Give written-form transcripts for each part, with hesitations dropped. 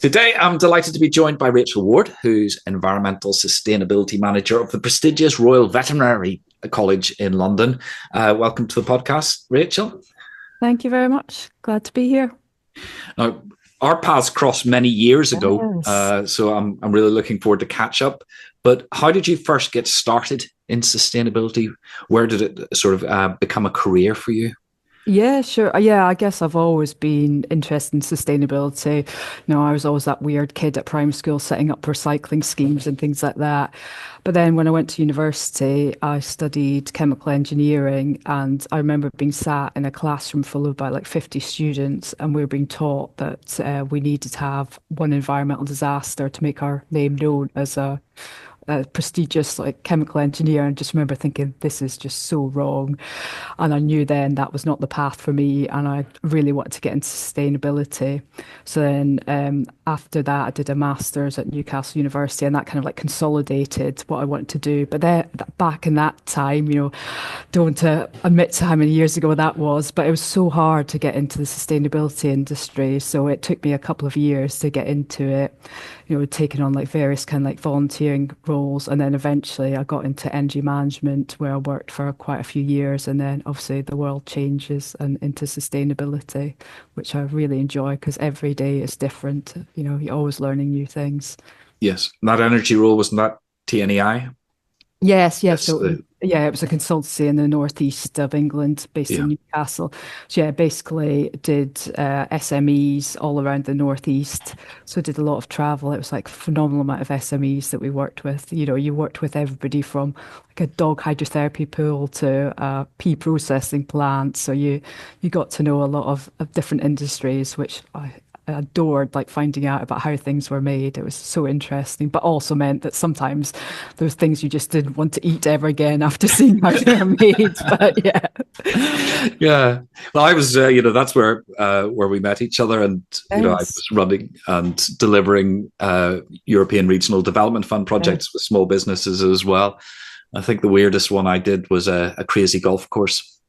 Today, I'm delighted to be joined by Rachel Ward, who's Environmental Sustainability Manager of the prestigious Royal Veterinary College in London. Welcome to the podcast, Rachel. Thank you very much. Glad to be here. Now, our paths crossed many years ago, Yes. so I'm really looking forward to catch up. But how did you first get started in sustainability? Where did it sort of become a career for you? Yeah, sure. Yeah, I guess I've always been interested in sustainability. I was always that weird kid at primary school setting up recycling schemes and things like that. But then when I went to university, I studied chemical engineering, and I remember being sat in a classroom full of about like 50 students, and we were being taught that we needed to have one environmental disaster to make our name known as a prestigious like chemical engineer, and just remember thinking this is just so wrong. And I knew then that was not the path for me, and I really wanted to get into sustainability. So then after that I did a master's at Newcastle University, and that kind of like consolidated what I wanted to do. But then back in that time, don't want to admit to how many years ago that was, but it was so hard to get into the sustainability industry, so it took me a couple of years to get into it, taking on like various kind of like volunteering roles. And then eventually I got into energy management, where I worked for quite a few years. And then obviously the world changes and into sustainability, which I really enjoy because every day is different. You're always learning new things. Yes, that energy role wasn't that TNEI? Yes, yes. Yes, So yeah, it was a consultancy in the northeast of England, based in yeah, Newcastle. So yeah, basically did SMEs all around the northeast. So did a lot of travel. It was like a phenomenal amount of SMEs that we worked with. You worked with everybody from like a dog hydrotherapy pool to a pea processing plant. So you got to know a lot of different industries, which I adored, like finding out about how things were made. It was so interesting, but also meant that sometimes there was things you just didn't want to eat ever again after seeing how they were made. But yeah. yeah. Well, I was, that's where we met each other, and I Yes. was running and delivering European Regional Development Fund Yeah. projects with small businesses as well. I think the weirdest one I did was a crazy golf course,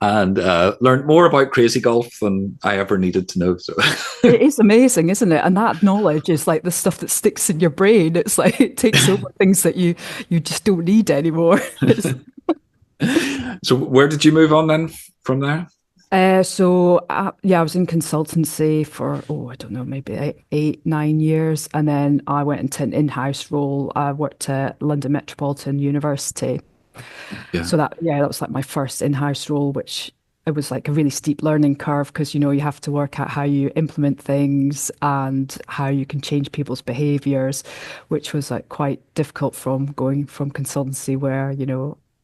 and learned more about crazy golf than I ever needed to know. So, It is amazing, isn't it? And that knowledge is like the stuff that sticks in your brain. It's like it takes over things that you just don't need anymore. so where did you move on then from there? Yeah, I was in consultancy for, I don't know, maybe 8, 9 years. And then I went into an in-house role. I worked at London Metropolitan University. Yeah, So that was like my first in-house role, which it was like a really steep learning curve because, you have to work out how you implement things and how you can change people's behaviors, which was like quite difficult from going from consultancy where,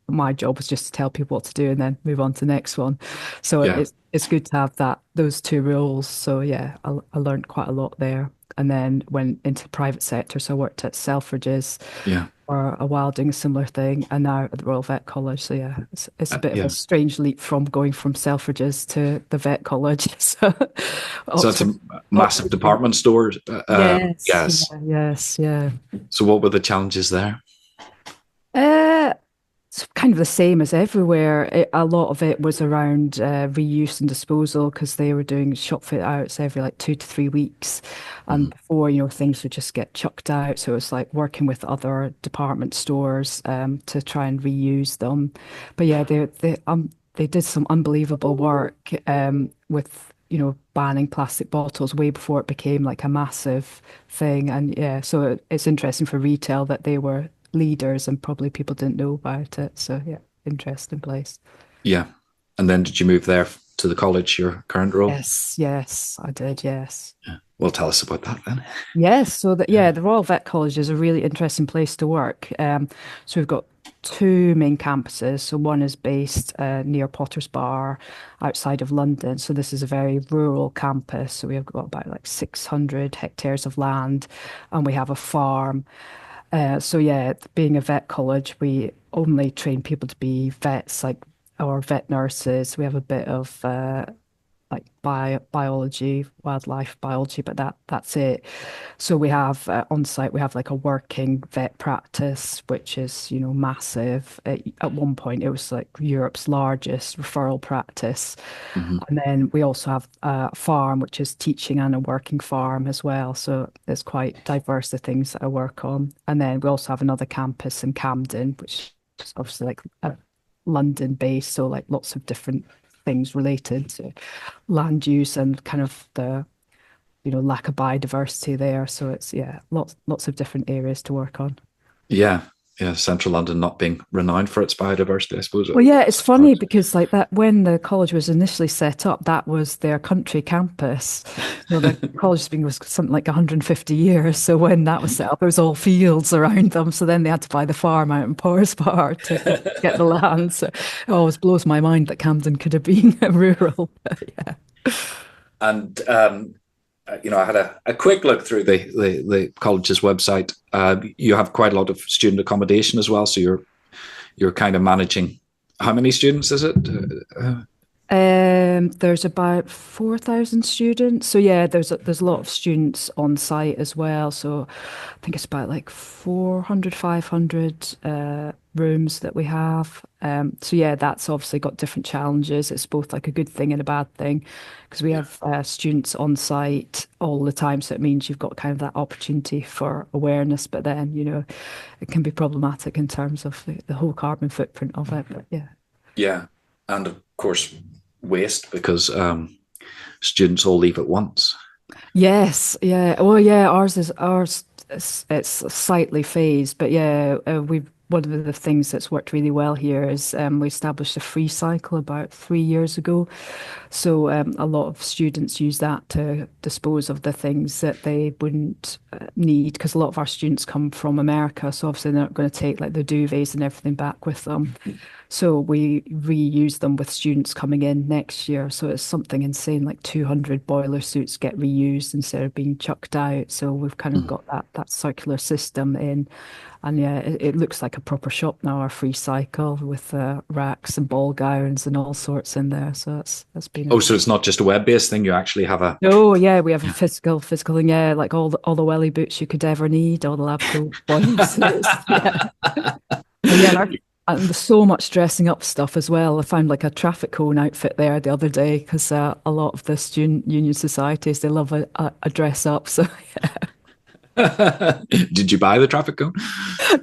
my job was just to tell people what to do and then move on to the next one. So yeah, it's good to have those two roles. So yeah, I learned quite a lot there. And then went into the private sector. So I worked at Selfridges yeah, for a while doing a similar thing, and now at the Royal Vet College. So yeah, it's a bit of a yeah. strange leap from going from Selfridges to the vet college. So So it's Oxford, a massive Oxford. department store. Yes, Yes. yeah, yes, yeah. So what were the challenges there? Uh, it's kind of the same as everywhere. A lot of it was around reuse and disposal because they were doing shop fit outs every like 2 to 3 weeks. And Mhm. before, things would just get chucked out. So it was like working with other department stores to try and reuse them. But yeah, they did some unbelievable work with, banning plastic bottles way before it became like a massive thing. And yeah, so it's interesting for retail that they were leaders and probably people didn't know about it. So yeah, interesting place. Yeah. And then did you move there to the college, your current role? Yes, yes, I did. Yes. Yeah. Well, tell us about that then. Yes, so that Yeah. yeah, the Royal Vet College is a really interesting place to work. So we've got two main campuses. So one is based near Potter's Bar, outside of London. So this is a very rural campus. So we have got about like 600 hectares of land, and we have a farm. So yeah, being a vet college, we only train people to be vets, like or vet nurses. We have a bit of like biology, wildlife biology, but that's it. So we have on site, we have like a working vet practice, which is, massive. At one point, it was like Europe's largest referral practice. Mhm. And then we also have a farm, which is teaching and a working farm as well. So it's quite diverse, the things that I work on. And then we also have another campus in Camden, which is obviously like London based. So like lots of different things related to land use and kind of the lack of biodiversity there. So it's yeah, lots of different areas to work on. Yeah, yeah. Central London not being renowned for its biodiversity, I suppose. Well, yeah, it's funny because like that when the college was initially set up, that was their country campus. The college has been was something like 150 years. So when that was set up, there was all fields around them. So then they had to buy the farm out in Porsbar to get the land. So it always blows my mind that Camden could have been rural. Yeah. And I had a quick look through the college's website. You have quite a lot of student accommodation as well, so you're kind of managing. How many students is it? There's about 4,000 students. So yeah, there's a lot of students on site as well. So I think it's about like 400, 500 rooms that we have. So yeah, that's obviously got different challenges. It's both like a good thing and a bad thing because we have students on site all the time. So it means you've got kind of that opportunity for awareness, but then, it can be problematic in terms of the whole carbon footprint of it. But yeah. Yeah, and of course waste because students all leave at once. Yes, yeah. Well, yeah, ours. It's slightly phased, but yeah, we one of the things that's worked really well here is we established a free cycle about 3 years ago. So a lot of students use that to dispose of the things that they wouldn't need because a lot of our students come from America, so obviously they're not going to take like the duvets and everything back with them. So we reuse them with students coming in next year. So it's something insane, like 200 boiler suits get reused instead of being chucked out. So we've kind of Mm. got that circular system in. And yeah, it looks like a proper shop now, our free cycle with racks and ball gowns and all sorts in there. So that's been Oh, a so it's not just a web-based thing. You actually have a oh yeah, we have a yeah. physical thing, yeah, like all the welly boots you could ever need, all the lab coat boiler suits. Yeah. And yeah, and there's so much dressing up stuff as well. I found like a traffic cone outfit there the other day because a lot of the student union societies they love a dress up. So Did you buy the traffic cone?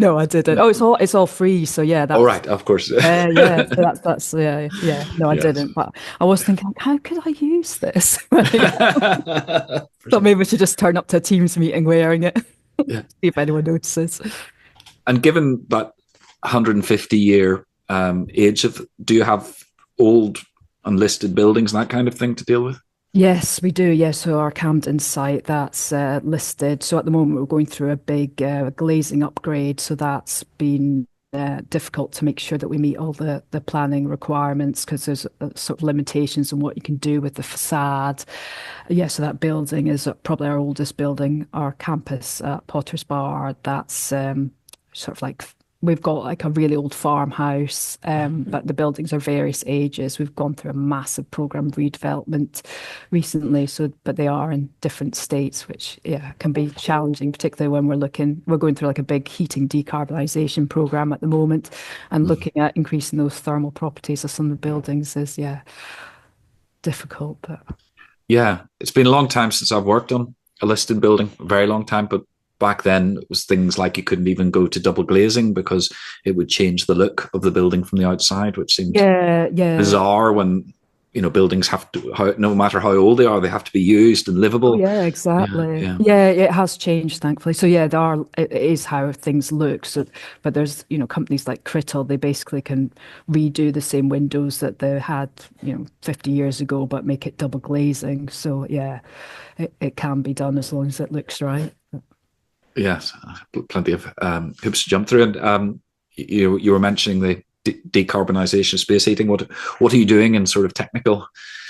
no, I didn't. Oh, it's all free. So yeah, Oh, that's right, of course. yeah. So that's yeah. No, I Yes. didn't. But I was thinking, how could I use this? For Thought sure. maybe we should just turn up to a Teams meeting wearing it. Yeah. See if anyone notices. And given that 150-year age of, do you have old unlisted buildings and that kind of thing to deal with? Yes, we do. Yeah, so our Camden site that's listed. So at the moment we're going through a big glazing upgrade. So that's been difficult to make sure that we meet all the planning requirements because there's sort of limitations on what you can do with the facade. Yeah, so that building is probably our oldest building, our campus at Potter's Bar. That's sort of like we've got like a really old farmhouse, but the buildings are various ages. We've gone through a massive program redevelopment recently, so but they are in different states, which yeah can be challenging, particularly when we're going through like a big heating decarbonisation program at the moment, and Mhm. looking at increasing those thermal properties of some of the buildings is yeah difficult, but Yeah, it's been a long time since I've worked on a listed building, a very long time. But back then, it was things like you couldn't even go to double glazing because it would change the look of the building from the outside, which seemed yeah. bizarre when buildings have to, no matter how old they are, they have to be used and Oh livable. yeah, Yeah, exactly. yeah. Yeah, it has changed, thankfully. So yeah, it is how things look. So, but there's, companies like Crittle, they basically can redo the same windows that they had, 50 years ago, but make it double glazing. So yeah, it can be done as long as it looks right. Yes, plenty of hoops to jump through. And you were mentioning the decarbonisation of space heating. What are you doing in sort of technical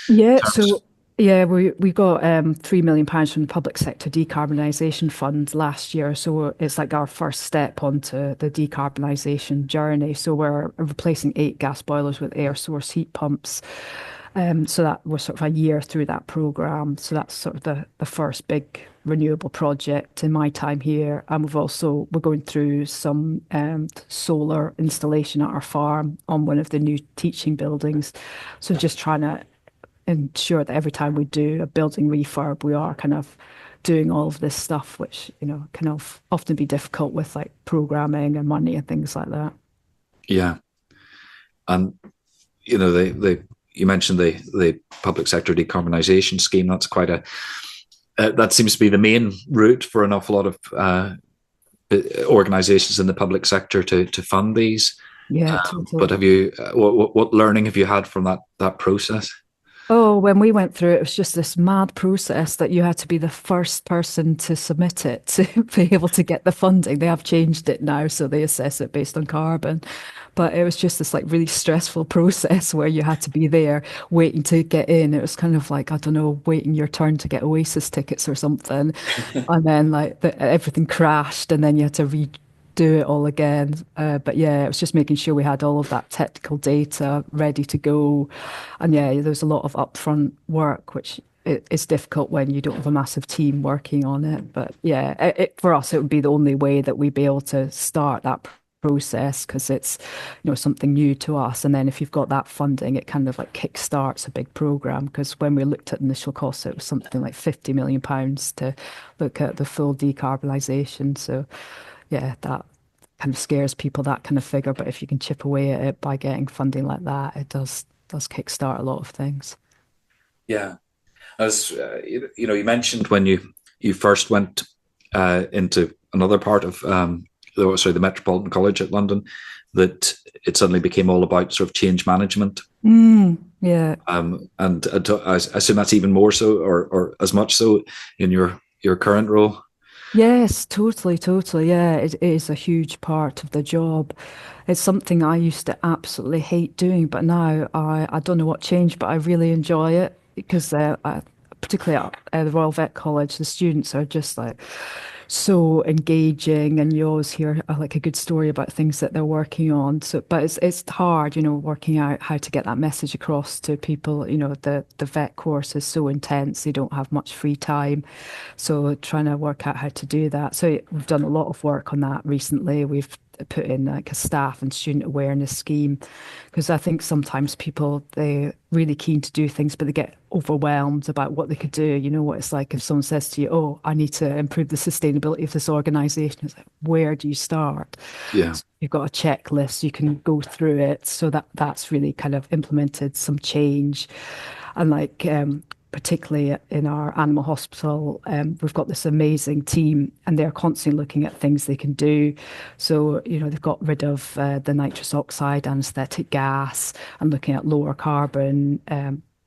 Yeah, terms? so yeah, we got £3 million from the public sector decarbonisation fund last year. So it's like our first step onto the decarbonisation journey. So we're replacing 8 gas boilers with air source heat pumps. So that we're sort of a year through that program. So that's sort of the first big renewable project in my time here. And we're going through some solar installation at our farm on one of the new teaching buildings. So just trying to ensure that every time we do a building refurb, we are kind of doing all of this stuff, which, can often be difficult with like programming and money and things like that. Yeah, and you mentioned the public sector decarbonisation scheme. That's quite a that seems to be the main route for an awful lot of organisations in the public sector to fund these. Yeah, But totally. have you what learning have you had from that process? Oh, when we went through it, it was just this mad process that you had to be the first person to submit it to be able to get the funding. They have changed it now, so they assess it based on carbon. But it was just this like really stressful process where you had to be there waiting to get in. It was kind of like, I don't know, waiting your turn to get Oasis tickets or something. And then like everything crashed and then you had to redo it all again. But yeah, it was just making sure we had all of that technical data ready to go. And yeah, there was a lot of upfront work, which it's difficult when you don't have a massive team working on it. But yeah, for us, it would be the only way that we'd be able to start that process because it's something new to us. And then if you've got that funding, it kind of like kickstarts a big program, because when we looked at initial costs, it was something like £50 million to look at the full decarbonisation. So yeah, that kind of scares people, that kind of figure. But if you can chip away at it by getting funding like that, it does kickstart a lot of things. Yeah, as you mentioned when you first went into another part of the Metropolitan College at London, that it suddenly became all about sort of change management. Yeah. And I assume that's even more so, or as much so, in your current role. Yes, totally, totally. Yeah, it is a huge part of the job. It's something I used to absolutely hate doing, but now I don't know what changed, but I really enjoy it because particularly at the Royal Vet College, the students are just like so engaging, and you always hear like a good story about things that they're working on. So, but it's hard, working out how to get that message across to people. The vet course is so intense; they don't have much free time. So trying to work out how to do that. So we've done a lot of work on that recently. We've put in like a staff and student awareness scheme, because I think sometimes people, they're really keen to do things, but they get overwhelmed about what they could do. You know what it's like if someone says to you, "Oh, I need to improve the sustainability of this organization." It's like, where do you start? Yeah, So you've got a checklist, you can go through it. So that's really kind of implemented some change. And like particularly in our animal hospital, we've got this amazing team, and they're constantly looking at things they can do. So, they've got rid of the nitrous oxide anesthetic gas and looking at lower carbon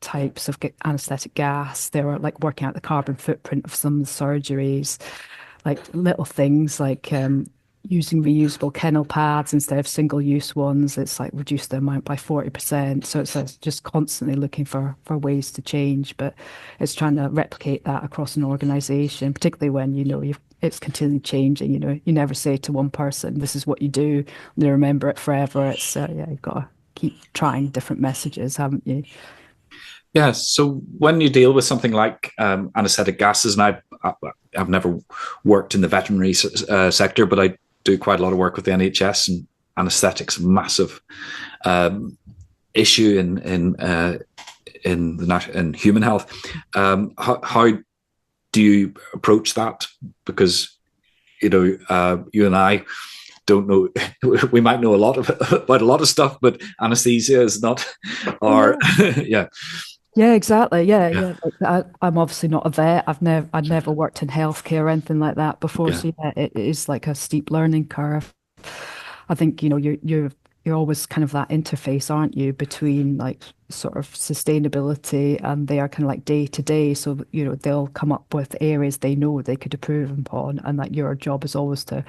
types of anesthetic gas. They were like working out the carbon footprint of some of the surgeries, like little things like using reusable kennel pads instead of single-use ones. It's like reduced the amount by 40%. So it's just constantly looking for ways to change, but it's trying to replicate that across an organization, particularly when it's continually changing. You never say to one person, "This is what you do," and they remember it forever. It's yeah, you've got to keep trying different messages, haven't you? yeah. So when you deal with something like anesthetic gases, and I've never worked in the veterinary sector, but I do quite a lot of work with the NHS, and anesthetics, massive issue in human health. How do you approach that? Because you and I don't know. We might know a lot about a lot of stuff, but anesthesia is not our. Yeah. Yeah, Yeah, exactly. Yeah, yeah, yeah. Like, I'm obviously not a vet. I'd never worked in healthcare or anything like that before. yeah, So yeah, it is like a steep learning curve. I think, you're always kind of that interface, aren't you, between like sort of sustainability and they are kind of like day to day. So, they'll come up with areas they know they could improve upon, and like your job is always to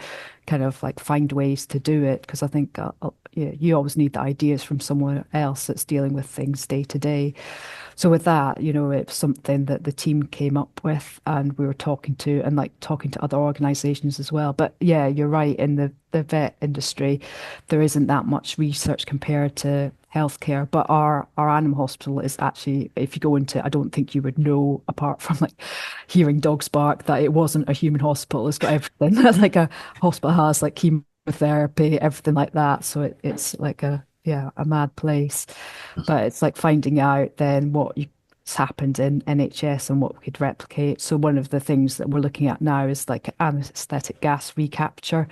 kind of like find ways to do it. Because I think yeah, you always need the ideas from someone else that's dealing with things day to day. So with that, it's something that the team came up with, and we were talking to, and like talking to other organizations as well. But yeah, you're right. In the vet industry, there isn't that much research compared to healthcare. But our animal hospital is actually, if you go into it, I don't think you would know, apart from like hearing dogs bark, that it wasn't a human hospital. It's got everything. Like a hospital has like chemotherapy, everything like that. So it's like a mad place. But it's like finding out then what's happened in NHS and what we could replicate. So one of the things that we're looking at now is like anesthetic gas recapture,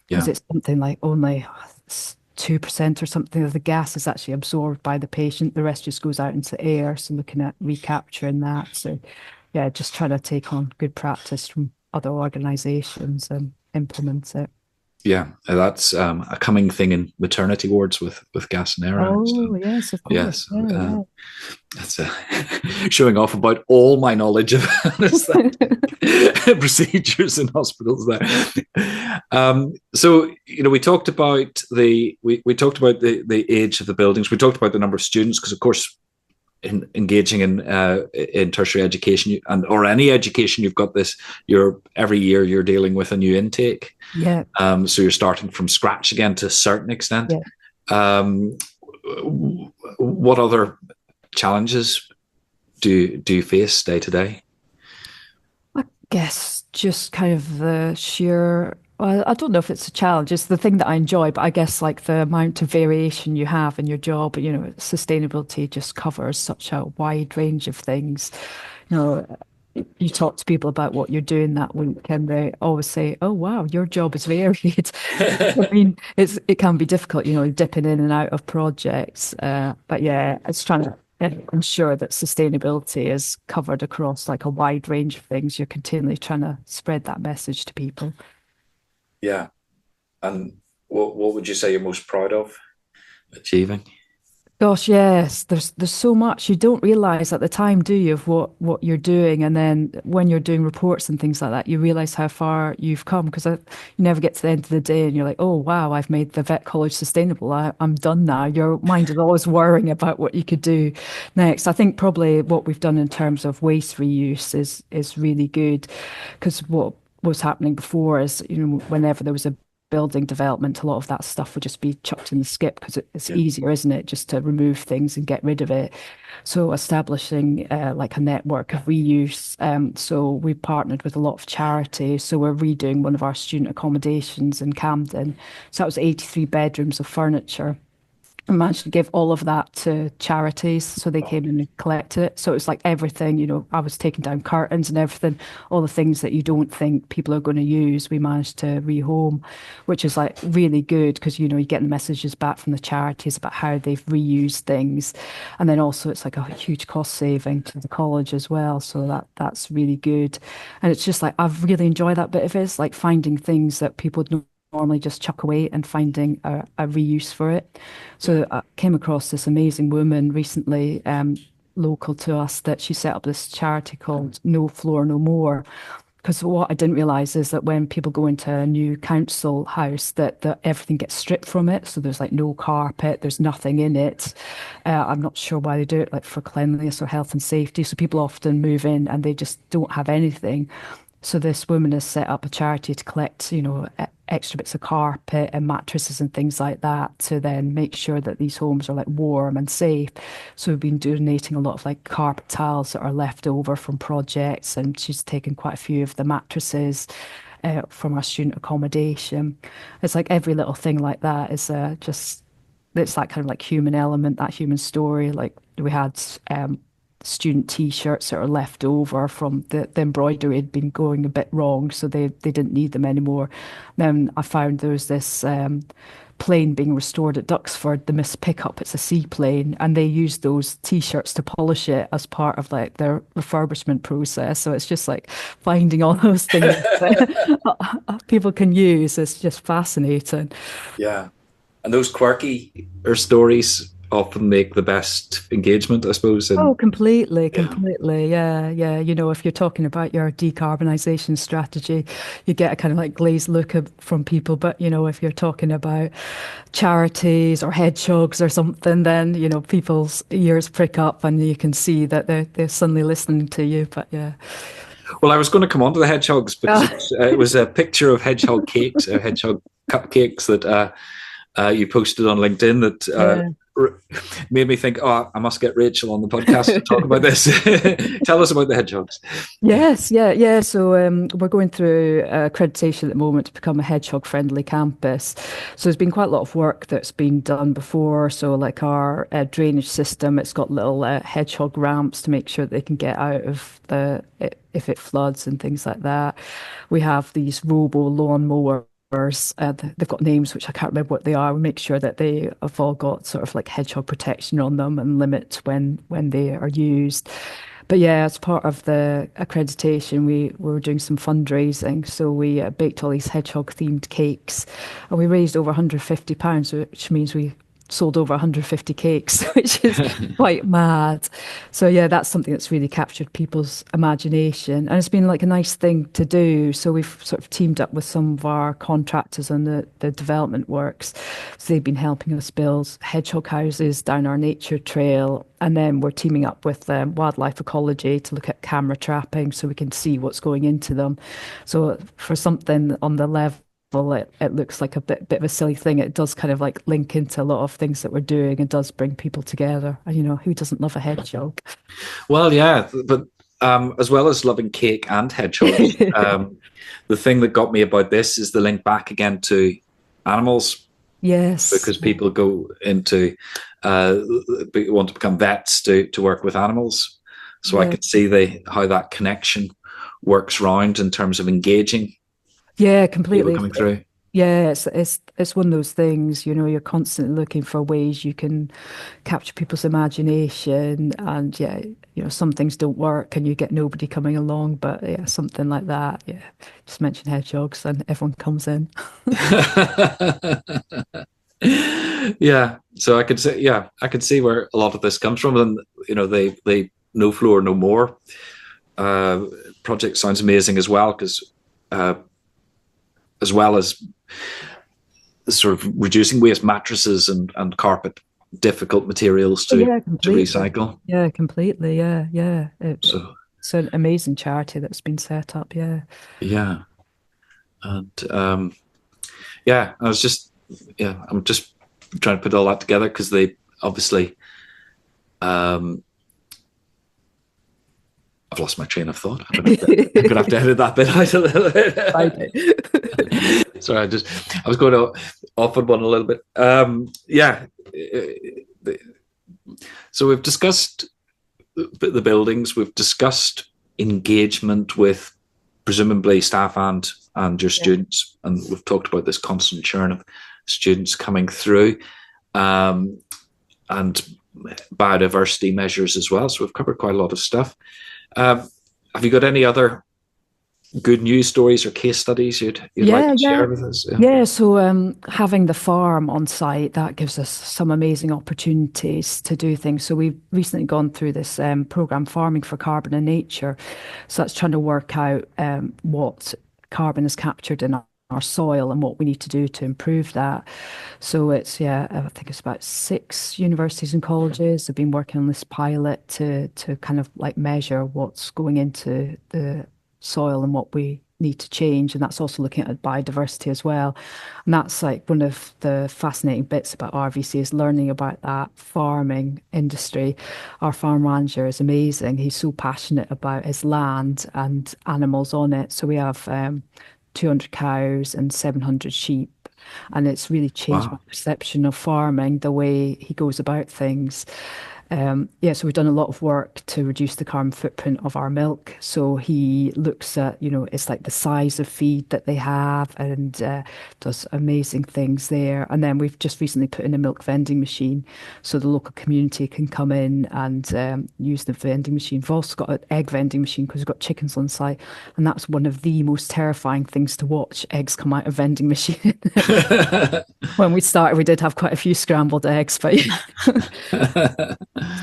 because Yeah. it's something like only 2% or something of the gas is actually absorbed by the patient. The rest just goes out into air. So looking at recapturing that. So yeah, just trying to take on good practice from other organizations and implement it. Yeah, that's a coming thing in maternity wards with gas and air. So Oh, yes, of course. yes, Yeah, yeah. that's showing off about all my knowledge of procedures in hospitals there. So we talked about we talked about the age of the buildings. We talked about the number of students, because of course, in engaging in tertiary education or any education, you've got this. Every year you're dealing with a new intake. Yeah. So you're starting from scratch again to a certain extent. Yeah. What other challenges do you face day to day? I guess just kind of the sheer, well, I don't know if it's a challenge, it's the thing that I enjoy, but I guess like the amount of variation you have in your job, sustainability just covers such a wide range of things. You know, you talk to people about what you're doing that week and they always say, oh, wow, your job is varied. I mean, it can be difficult, dipping in and out of projects. But yeah, it's trying to ensure that sustainability is covered across like a wide range of things. You're continually trying to spread that message to people. Yeah. And what would you say you're most proud of achieving? Gosh, yes, there's so much you don't realize at the time, do you, of what you're doing, and then when you're doing reports and things like that, you realize how far you've come, because you never get to the end of the day and you're like, oh wow, I've made the vet college sustainable. I'm done now. Your mind is always worrying about what you could do next. I think probably what we've done in terms of waste reuse is really good, because what was happening before is, whenever there was a building development, a lot of that stuff would just be chucked in the skip, because it's easier, isn't it, just to remove things and get rid of it. So establishing like a network of reuse. So we partnered with a lot of charities. So we're redoing one of our student accommodations in Camden. So that was 83 bedrooms of furniture. I managed to give all of that to charities, so they came in and collected it. So it was like everything, I was taking down curtains and everything, all the things that you don't think people are going to use, we managed to rehome, which is like really good, because, you get the messages back from the charities about how they've reused things. And then also it's like a huge cost saving to the college as well. So that's really good. And it's just like, I've really enjoyed that bit of it. It's like finding things that people don't normally just chuck away and finding a reuse for it. So I came across this amazing woman recently, local to us, that she set up this charity called No Floor No More. Because what I didn't realize is that when people go into a new council house, that everything gets stripped from it. So there's like no carpet, there's nothing in it. I'm not sure why they do it, like for cleanliness or health and safety. So people often move in and they just don't have anything. So this woman has set up a charity to collect, extra bits of carpet and mattresses and things like that, to then make sure that these homes are like warm and safe. So we've been donating a lot of like carpet tiles that are left over from projects, and she's taken quite a few of the mattresses from our student accommodation. It's like every little thing like that is it's that kind of like human element, that human story. Like we had student t-shirts that are left over from the embroidery had been going a bit wrong, so they didn't need them anymore. Then I found there was this plane being restored at Duxford, the Miss Pickup. It's a seaplane, and they used those t-shirts to polish it as part of like their refurbishment process. So it's just like finding all those things that people can use. It's just fascinating. Yeah. And those quirky stories often make the best engagement, I suppose. Oh, completely. Yeah, yeah. If you're talking about your decarbonisation strategy, you get a kind of like glazed look from people. But, if you're talking about charities or hedgehogs or something, then, people's ears prick up and you can see that they're suddenly listening to you. But yeah. Well, I was going to come on to the hedgehogs, because it was a picture of hedgehog cakes, hedgehog cupcakes that you posted on LinkedIn that made me think, oh, I must get Rachel on the podcast to talk about this. Tell us about the hedgehogs. Yes, yeah. So we're going through accreditation at the moment to become a hedgehog-friendly campus. So there's been quite a lot of work that's been done before. So like our drainage system, it's got little hedgehog ramps to make sure they can get out of if it floods and things like that. We have these robo lawn mowers. They've got names which I can't remember what they are. We make sure that they have all got sort of like hedgehog protection on them and limit when they are used. But yeah, as part of the accreditation, we were doing some fundraising. So we baked all these hedgehog themed cakes and we raised over £150, which means we sold over 150 cakes, which is quite mad. So yeah, that's something that's really captured people's imagination. And it's been like a nice thing to do. So we've sort of teamed up with some of our contractors on the development works. So they've been helping us build hedgehog houses down our nature trail. And then we're teaming up with wildlife ecology to look at camera trapping so we can see what's going into them. So for something on the level, it looks like a bit of a silly thing. It does kind of like link into a lot of things that we're doing and does bring people together. And, who doesn't love a hedgehog? Well, yeah, but as well as loving cake and hedgehogs, the thing that got me about this is the link back again to animals. Yes. Because people go into want to become vets to work with animals. So I could see how that connection works round in terms of engaging. Yeah, completely. Coming through. Yeah, it's one of those things, you're constantly looking for ways you can capture people's imagination. And yeah, some things don't work and you get nobody coming along, but yeah, something like that. Yeah. Just mention hedgehogs and everyone comes in. Yeah. So I could see where a lot of this comes from. And they no floor, no more. Project sounds amazing as well, because as well as sort of reducing waste, mattresses and carpet, difficult materials to recycle. Yeah, completely. Yeah. It's an amazing charity that's been set up. Yeah. Yeah. And I'm just trying to put all that together because they obviously, I've lost my train of thought. I'm gonna have to edit that bit out a little bit. Sorry, I was going off on one a little bit. So we've discussed the buildings. We've discussed engagement with presumably staff and your students, and we've talked about this constant churn of students coming through, and biodiversity measures as well. So we've covered quite a lot of stuff. Have you got any other good news stories or case studies you'd like to share with us? Yeah, so having the farm on site, that gives us some amazing opportunities to do things. So we've recently gone through this program, Farming for Carbon and Nature. So that's trying to work out what carbon is captured in our soil and what we need to do to improve that. So it's, I think it's about 6 universities and colleges have been working on this pilot to kind of like measure what's going into the soil and what we need to change. And that's also looking at biodiversity as well. And that's like one of the fascinating bits about RVC is learning about that farming industry. Our farm manager is amazing. He's so passionate about his land and animals on it. So we have 200 cows and 700 sheep. And it's really changed my perception of farming, the way he goes about things. So we've done a lot of work to reduce the carbon footprint of our milk. So he looks at, it's like the size of feed that they have and does amazing things there. And then we've just recently put in a milk vending machine so the local community can come in and use the vending machine. We've also got an egg vending machine because we've got chickens on site. And that's one of the most terrifying things to watch, eggs come out of vending machine. When we started, we did have quite a few scrambled eggs, but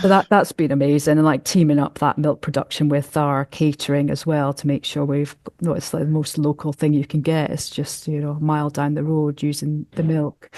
so that's been amazing, and like teaming up that milk production with our catering as well to make sure it's like the most local thing you can get. It's just a mile down the road using the milk.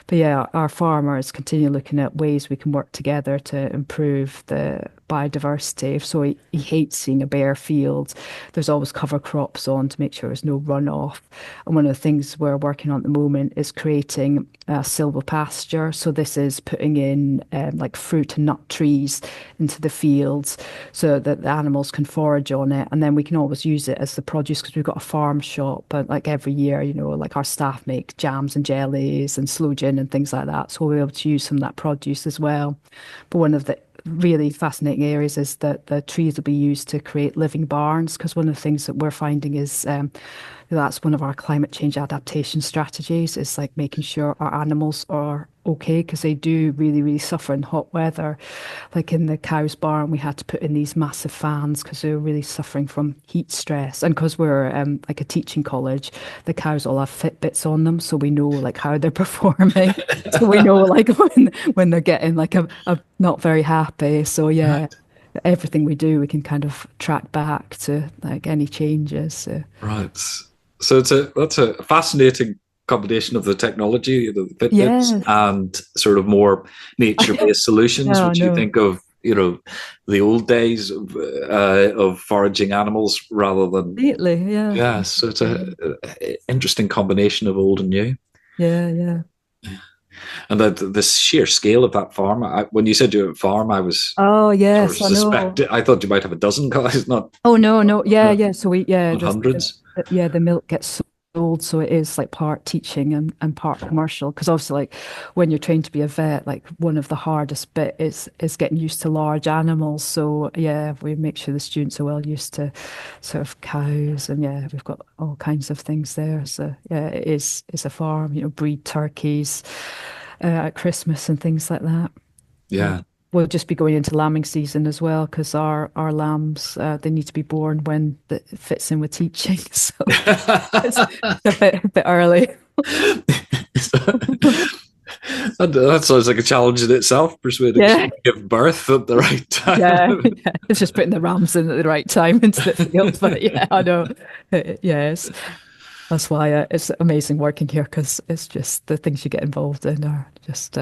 But yeah, our farmers continue looking at ways we can work together to improve the biodiversity. So he hates seeing a bare field. There's always cover crops on to make sure there's no runoff. And one of the things we're working on at the moment is creating a silvopasture. So this is putting in like fruit and nut trees into the fields so that the animals can forage on it. And then we can always use it as the produce because we've got a farm shop. But like every year, you know, like our staff make jams and jellies and sloe gin and things like that. So we'll be able to use some of that produce as well. But one of the really fascinating areas is that the trees will be used to create living barns, because one of the things that we're finding is that's one of our climate change adaptation strategies, is like making sure our animals are okay, because they do really, really suffer in hot weather. Like in the cows barn, we had to put in these massive fans because they were really suffering from heat stress. And because we're like a teaching college, the cows all have Fitbits on them, so we know like how they're performing. So we know like when they're getting like a not very happy. So yeah. Right. Everything we do, we can kind of track back to like any changes. So. Right. So that's a fascinating combination of the technology, the Fitbits, Yes. and sort of more nature-based solutions, Yeah, which you think of, you know, the old days of foraging animals rather than. completely. Yeah. Yeah. So it's a interesting combination of old and new. Yeah, yeah. And the sheer scale of that farm. When you said you were a farm, I was Oh, sort of yes, I know. suspected. I thought you might have a dozen guys, not Oh no, no, yeah, not, yeah. So we, yeah, not hundreds. yeah, the milk gets sold, so it is like part teaching and part commercial. Because obviously, like when you're trained to be a vet, like one of the hardest bit is getting used to large animals. So yeah, we make sure the students are well used to sort of cows, and yeah, we've got all kinds of things there. So yeah, it's a farm. You know, breed turkeys at Christmas and things like that. Yeah. We'll just be going into lambing season as well, because our lambs they need to be born when it fits in with teaching. So it's a bit early. That sounds like a challenge in itself, persuading Yeah, someone to give birth at the right yeah, time. yeah. It's just putting the rams in at the right time into the field. But yeah, I know. Yes, that's why it's amazing working here, because it's just the things you get involved in are just.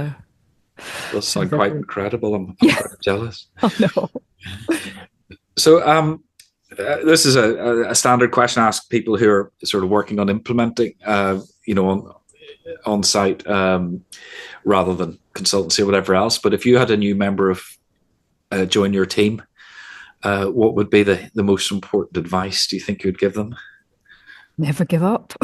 Does sound quite incredible. I'm Yeah, quite jealous. I know. So, this is a standard question I ask people who are sort of working on implementing, you know, on site rather than consultancy or whatever else. But if you had a new member of join your team, what would be the most important advice do you think you'd give them? Never give up.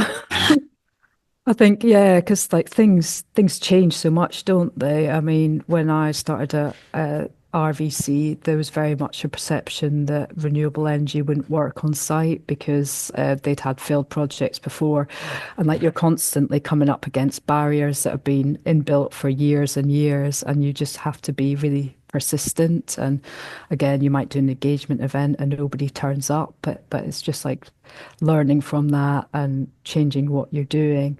I think, yeah, because like things change so much, don't they? I mean, when I started at RVC, there was very much a perception that renewable energy wouldn't work on site because they'd had failed projects before, and like you're constantly coming up against barriers that have been inbuilt for years and years, and you just have to be really persistent. And again, you might do an engagement event and nobody turns up, but it's just like learning from that and changing what you're doing.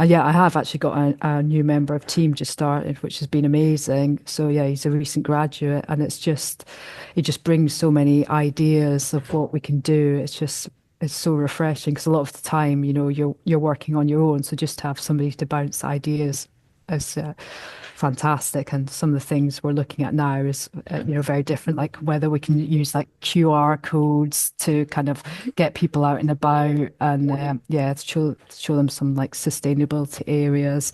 Yeah, I have actually got a new member of team just started, which has been amazing. So yeah, he's a recent graduate, and it just brings so many ideas of what we can do. It's so refreshing, because a lot of the time, you know, you're working on your own, so just to have somebody to bounce ideas is fantastic. And some of the things we're looking at now is you know, very different, like whether we can use like QR codes to kind of get people out and about, and yeah, show them some like sustainability areas,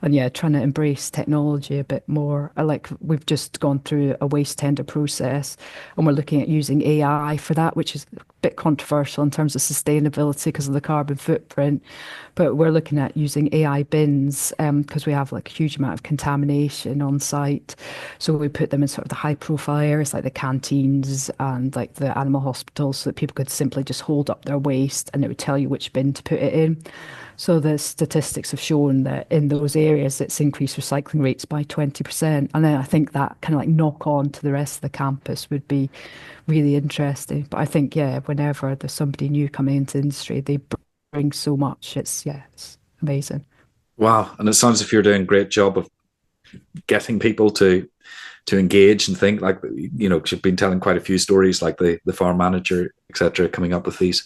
and yeah, trying to embrace technology a bit more. Like we've just gone through a waste tender process, and we're looking at using AI for that, which is a bit controversial in terms of sustainability because of the carbon footprint. But we're looking at using AI bins because we have like a huge amount of contamination on site. So we put them in sort of the high profile areas like the canteens and like the animal hospitals, so that people could simply just hold up their waste and it would tell you which bin to put it in. So the statistics have shown that in those areas it's increased recycling rates by 20%. And then I think that kind of like knock on to the rest of the campus would be really interesting. But I think, yeah, whenever there's somebody new coming into the industry, they bring so much. It's amazing. Wow, and it sounds as if you're doing a great job of getting people to engage and think. Like, you know, 'cause you've been telling quite a few stories, like the farm manager, etc., coming up with these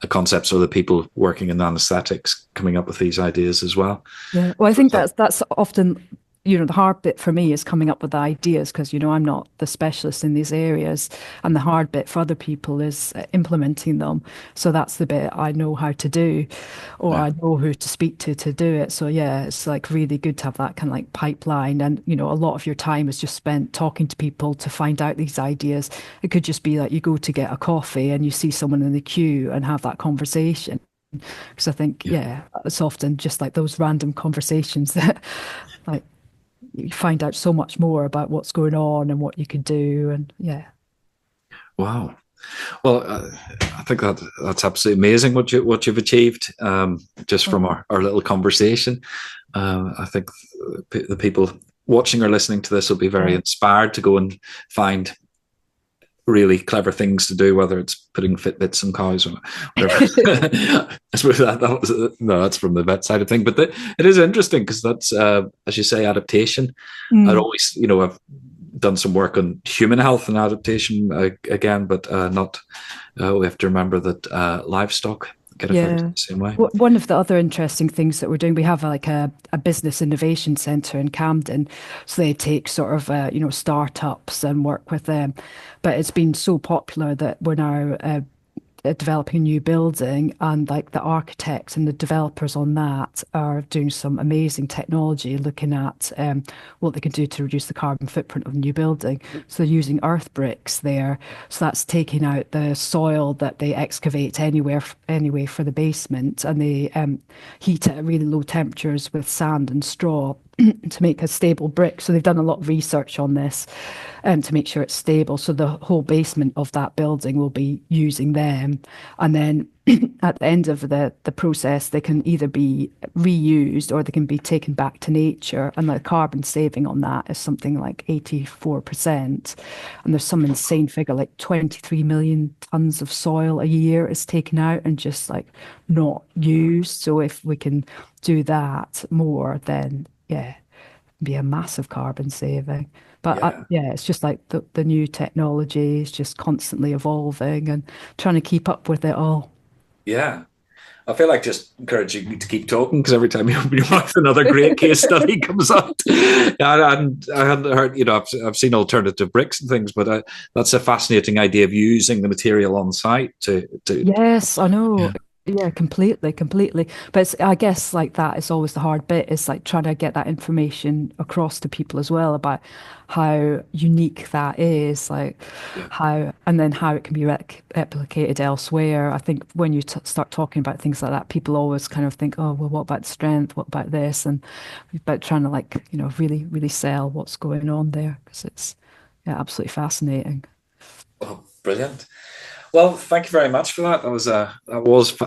concepts, or the people working in anesthetics coming up with these ideas as well. Yeah, well, I So think that's often the hard bit for me is coming up with the ideas because, I'm not the specialist in these areas. And the hard bit for other people is implementing them. So that's the bit I know how to do, or Yeah. I know who to speak to do it. So yeah, it's like really good to have that kind of like pipeline. And, a lot of your time is just spent talking to people to find out these ideas. It could just be like you go to get a coffee and you see someone in the queue and have that conversation. Because I think, Yeah. yeah, it's often just like those random conversations that like you find out so much more about what's going on and what you could do. And yeah. Wow. Well, I think that's absolutely amazing what you've achieved just from our little conversation. I think the people watching or listening to this will be very inspired to go and find really clever things to do, whether it's putting Fitbits on cows or whatever. I suppose that's from the vet side of thing, but it is interesting because that's, as you say, adaptation. I'd always, I've done some work on human health and adaptation again, but not. We have to remember that livestock get affected the same way. One of the other interesting things that we're doing, we have like a business innovation center in Camden. So they take sort of, startups and work with them. But it's been so popular that we're now developing a new building, and like the architects and the developers on that are doing some amazing technology looking at what they can do to reduce the carbon footprint of the new building. So they're using earth bricks there. So that's taking out the soil that they excavate anyway for the basement, and they heat it at really low temperatures with sand and straw to make a stable brick. So they've done a lot of research on this to make sure it's stable. So the whole basement of that building will be using them. And then at the end of the process, they can either be reused or they can be taken back to nature. And the carbon saving on that is something like 84%. And there's some insane figure, like 23 million tons of soil a year is taken out and just like not used. So if we can do that more, then yeah, be a massive carbon saving. But it's just like the new technology is just constantly evolving and trying to keep up with it all. Yeah. I feel like just encouraging you to keep talking because every time you open your mouth, another great case study comes out. And I hadn't heard, I've seen alternative bricks and things, but that's a fascinating idea of using the material on site to Yes, I know. yeah. Yeah, completely. But I guess like that is always the hard bit is like trying to get that information across to people as well about how unique that is, like and then how it can be replicated elsewhere. I think when you start talking about things like that, people always kind of think, oh, well, what about strength? What about this? And about trying to like, really, really sell what's going on there because it's absolutely fascinating. Oh, brilliant. Well, thank you very much for that. That was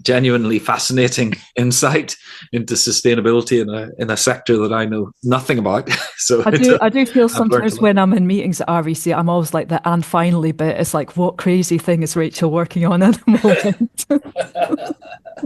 genuinely fascinating insight into sustainability in a sector that I know nothing about. So I do feel I've learned a sometimes lot. when I'm in meetings at RVC, I'm always like the and finally bit. It's like, what crazy thing is Rachel working on at the moment?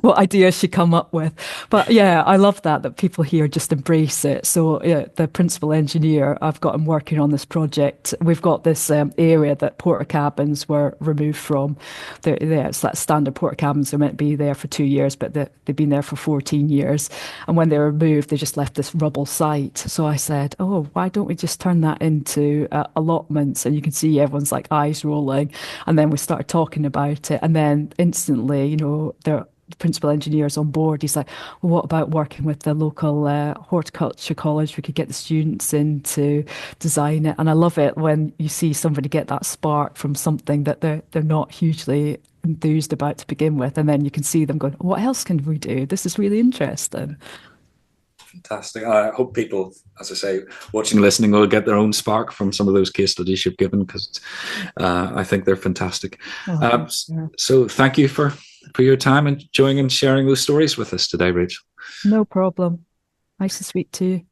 What ideas she come up with? But yeah, I love that people here just embrace it. So yeah, the principal engineer, I've got him working on this project. We've got this area that porta cabins were removed from. It's that standard porta cabins. They're meant to be there for 2 years, but they've been there for 14 years. And when they were removed, they just left this rubble site. So I said, oh, why don't we just turn that into allotments? And you can see everyone's like eyes rolling. And then we started talking about it. And then instantly, the principal engineers on board. He's like, well, what about working with the local horticulture college? We could get the students in to design it. And I love it when you see somebody get that spark from something that they're not hugely enthused about to begin with. And then you can see them going, what else can we do? This is really interesting. Fantastic. I hope people, as I say, watching and listening will get their own spark from some of those case studies you've given because I think they're fantastic. Oh, yeah. So thank you for your time and joining and sharing those stories with us today, Rachel. No problem. Nice to speak to you.